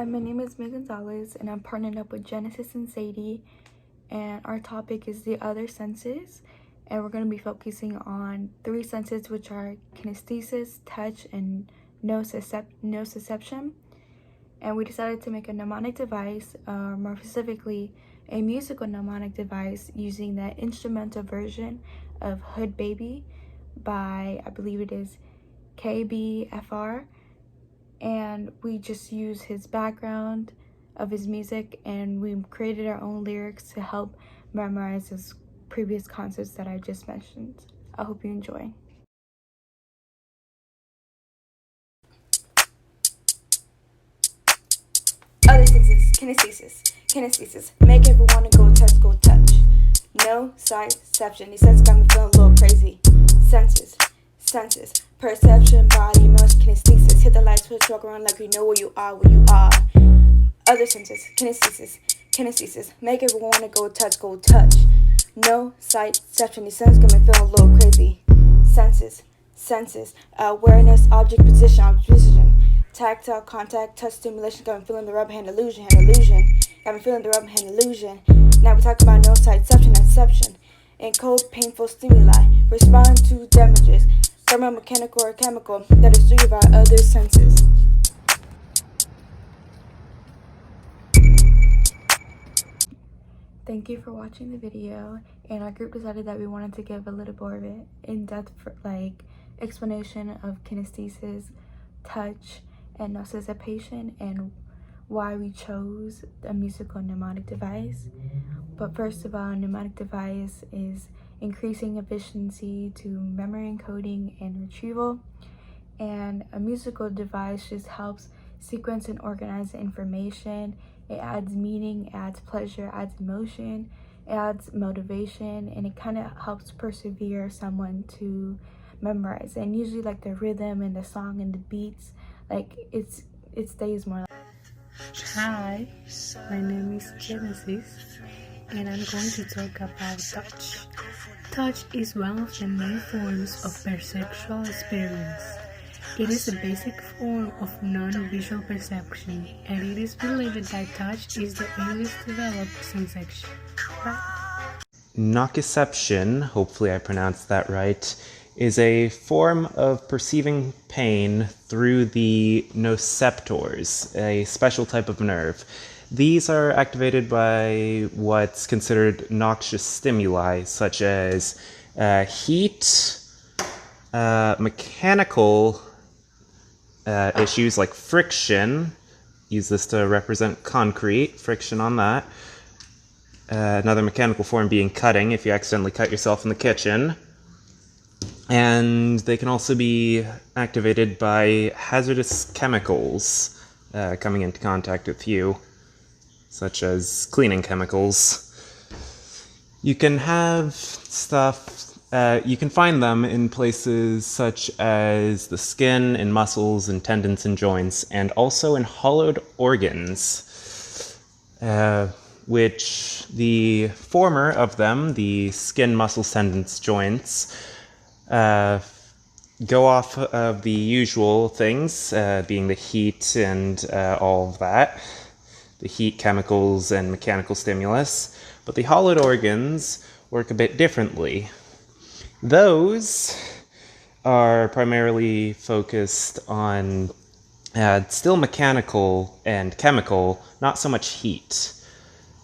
my name is Meg Gonzalez, and I'm partnered up with Genesis and Sadie, and our topic is the other senses, and we're going to be focusing on 3 senses, which are kinesthesis, touch, and nociception. And we decided to make a mnemonic device, more specifically a musical mnemonic device, using the instrumental version of Hood Baby by, I believe it is KBFR. And we just use his background of his music, and we created our own lyrics to help memorize those previous concepts that I just mentioned. I hope you enjoy. Other senses, kinesthesis, make everyone go touch, Nociception, these senses got me feeling a little crazy. Senses, perception, body, emotion, kinesthesis, hit the light switch, walk around like you know where you are. Other senses, kinesthesis, make everyone wanna go touch. Nociception, these senses got me feeling a little crazy. Senses, awareness, object position, tactile contact, touch, stimulation, got me feeling the rubber hand illusion, got me feeling the rubber hand illusion. Now we're talking about nociception and inception. Encode painful stimuli, respond to damages, thermal, mechanical, or chemical, that is 3 of our other senses. Thank you for watching the video, and our group decided that we wanted to give a little more of an in-depth explanation of kinesthesis, touch, and nociception, and why we chose a musical mnemonic device. But first of all, a mnemonic device is increasing efficiency to memory encoding and retrieval, and a musical device just helps sequence and organize the information. It adds meaning, adds pleasure, adds emotion, adds motivation, and it kind of helps persevere someone to memorize. And usually like the rhythm and the song and the beats, like it stays more. Hi, my name is Genesis, and I'm going to talk about touch. Touch is one of the main forms of perceptual experience. It is a basic form of non-visual perception, and it is believed that touch is the earliest developed sensation. Nociception, hopefully I pronounced that right, is a form of perceiving pain through the nociceptors, a special type of nerve. These are activated by what's considered noxious stimuli, such as heat, mechanical issues like friction. Use this to represent concrete, friction on that. Another mechanical form being cutting, if you accidentally cut yourself in the kitchen. And they can also be activated by hazardous chemicals coming into contact with you, such as cleaning chemicals. You can have stuff, you can find them in places such as the skin and muscles and tendons and joints, and also in hollowed organs, which the former of them, the skin, muscles, tendons, joints, go off of the usual things, being the heat and all of that, the heat, chemicals, and mechanical stimulus. But the hollowed organs work a bit differently. Those are primarily focused on still mechanical and chemical, not so much heat.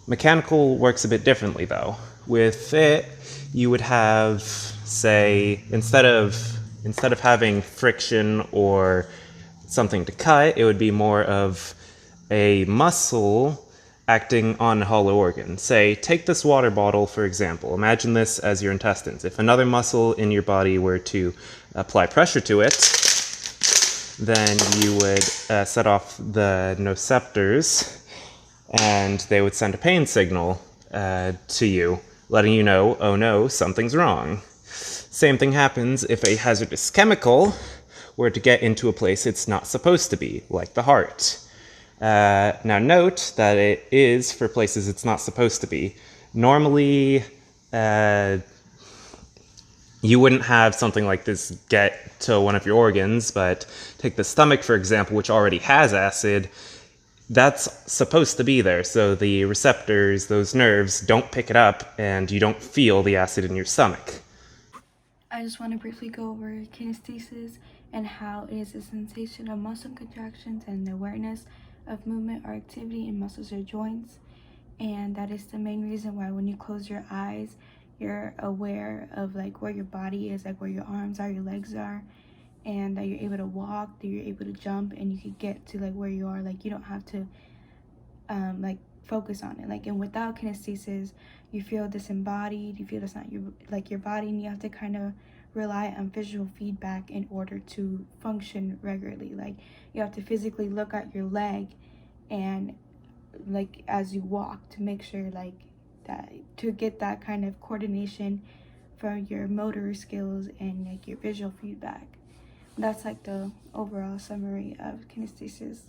Mechanical works a bit differently though. With it, you would have, say, instead of having friction or something to cut, it would be more of a muscle acting on a hollow organ. Say, take this water bottle, for example. Imagine this as your intestines. If another muscle in your body were to apply pressure to it, then you would set off the nociceptors, and they would send a pain signal to you, letting you know, oh no, something's wrong. Same thing happens if a hazardous chemical were to get into a place it's not supposed to be, like the heart. Now note that it is for places it's not supposed to be. Normally, you wouldn't have something like this get to one of your organs, but take the stomach, for example, which already has acid. That's supposed to be there, so the receptors, those nerves, don't pick it up and you don't feel the acid in your stomach. I just want to briefly go over kinesthesis and how it is a sensation of muscle contractions and the awareness of movement or activity in muscles or joints. And that is the main reason why when you close your eyes, you're aware of like where your body is, like where your arms are, your legs are, and that you're able to walk, that you're able to jump, and you could get to like where you are. Like you don't have to like focus on it. Like, and without kinesthesis, you feel disembodied, you feel that's not your body, and you have to kind of rely on visual feedback in order to function regularly. Like you have to physically look at your leg and like as you walk to make sure like that, to get that kind of coordination for your motor skills and like your visual feedback. That's like the overall summary of kinesthesis.